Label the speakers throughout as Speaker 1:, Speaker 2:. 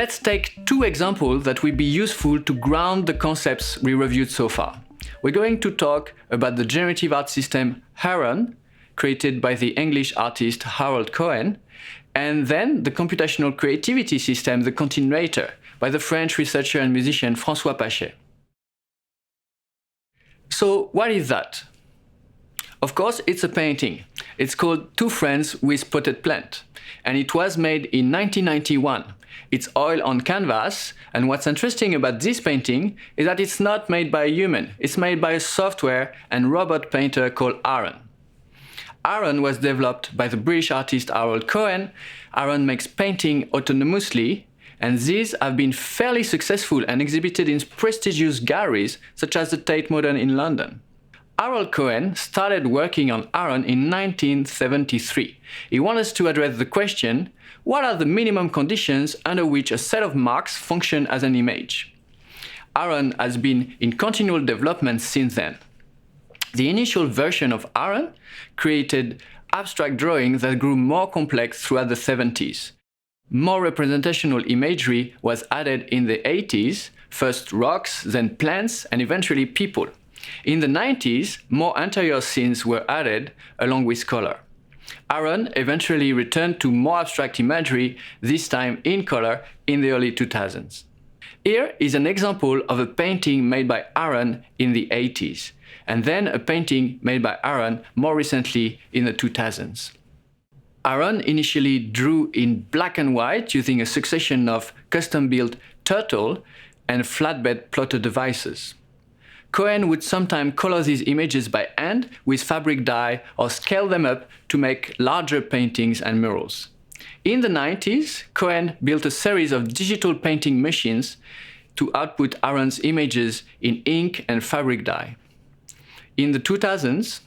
Speaker 1: Let's take two examples that will be useful to ground the concepts we reviewed so far. We're going to talk about the generative art system Aaron, created by the English artist Harold Cohen, and then the computational creativity system, the Continuator, by the French researcher and musician François Pachet. So what is that? Of course, it's a painting. It's called Two Friends with Potted Plant, and it was made in 1991. It's oil on canvas, and what's interesting about this painting is that it's not made by a human. It's made by a software and robot painter called Aaron. Aaron was developed by the British artist Harold Cohen. Aaron makes painting autonomously, and these have been fairly successful and exhibited in prestigious galleries such as the Tate Modern in London. Harold Cohen started working on Aaron in 1973. He wanted to address the question, what are the minimum conditions under which a set of marks function as an image? Aaron has been in continual development since then. The initial version of Aaron created abstract drawings that grew more complex throughout the 70s. More representational imagery was added in the 80s, first rocks, then plants, and eventually people. In the 90s, more interior scenes were added along with color. Aaron eventually returned to more abstract imagery, this time in color, in the early 2000s. Here is an example of a painting made by Aaron in the 80s, and then a painting made by Aaron more recently in the 2000s. Aaron initially drew in black and white using a succession of custom-built turtle and flatbed plotter devices. Cohen would sometimes color these images by hand with fabric dye or scale them up to make larger paintings and murals. In the 90s, Cohen built a series of digital painting machines to output Aaron's images in ink and fabric dye. In the 2000s,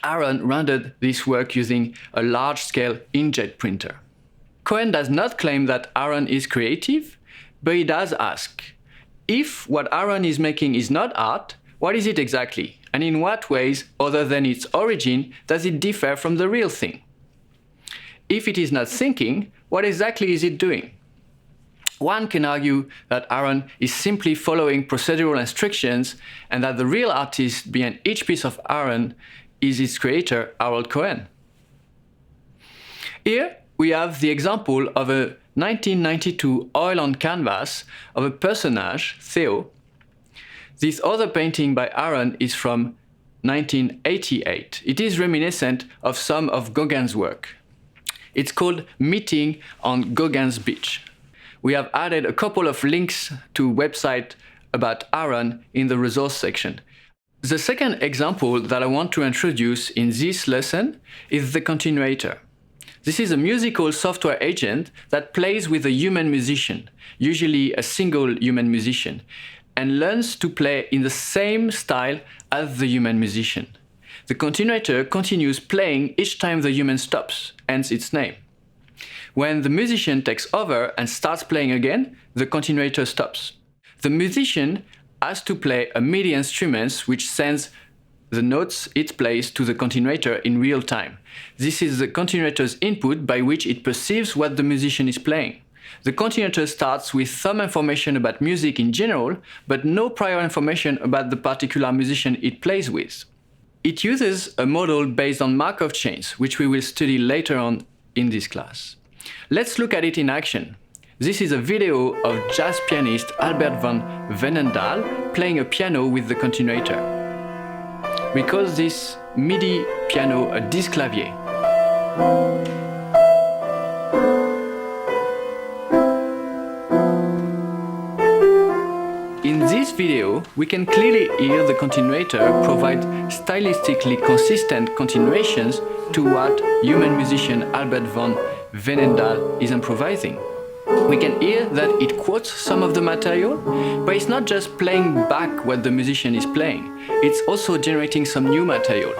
Speaker 1: Aaron rendered this work using a large-scale inkjet printer. Cohen does not claim that Aaron is creative, but he does ask, if what Aaron is making is not art, what is it exactly? And in what ways, other than its origin, does it differ from the real thing? If it is not thinking, what exactly is it doing? One can argue that Aaron is simply following procedural instructions and that the real artist behind each piece of Aaron is its creator, Harold Cohen. Here we have the example of a 1992 oil on canvas of a personage, Theo. This other painting by Aaron is from 1988. It is reminiscent of some of Gauguin's work. It's called Meeting on Gauguin's Beach. We have added a couple of links to website about Aaron in the resource section. The second example that I want to introduce in this lesson is the Continuator. This is a musical software agent that plays with a human musician, usually a single human musician, and learns to play in the same style as the human musician. The Continuator continues playing each time the human stops, hence its name. When the musician takes over and starts playing again, the Continuator stops. The musician has to play a MIDI instrument which sends the notes it plays to the Continuator in real time. This is the Continuator's input by which it perceives what the musician is playing. The Continuator starts with some information about music in general, but no prior information about the particular musician it plays with. It uses a model based on Markov chains, which we will study later on in this class. Let's look at it in action. This is a video of jazz pianist Albert van Veenendaal playing a piano with the Continuator. We call this MIDI piano a disclavier. In this video, we can clearly hear the Continuator provide stylistically consistent continuations to what human musician Albert van Veenendaal is improvising. We can hear that it quotes some of the material, but it's not just playing back what the musician is playing, it's also generating some new material.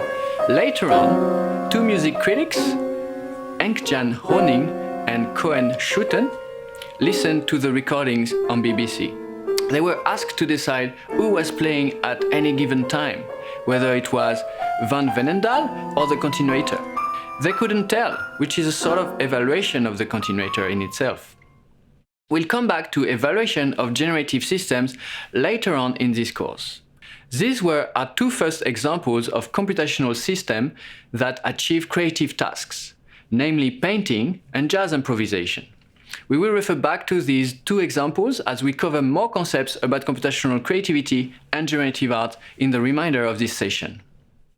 Speaker 1: Later on, two music critics, Henk-Jan Honing and Koen Schutten, listened to the recordings on BBC. They were asked to decide who was playing at any given time, whether it was Van Veenendaal or the Continuator. They couldn't tell, which is a sort of evaluation of the Continuator in itself. We'll come back to evaluation of generative systems later on in this course. These were our two first examples of computational systems that achieve creative tasks, namely painting and jazz improvisation. We will refer back to these two examples as we cover more concepts about computational creativity and generative art in the remainder of this session.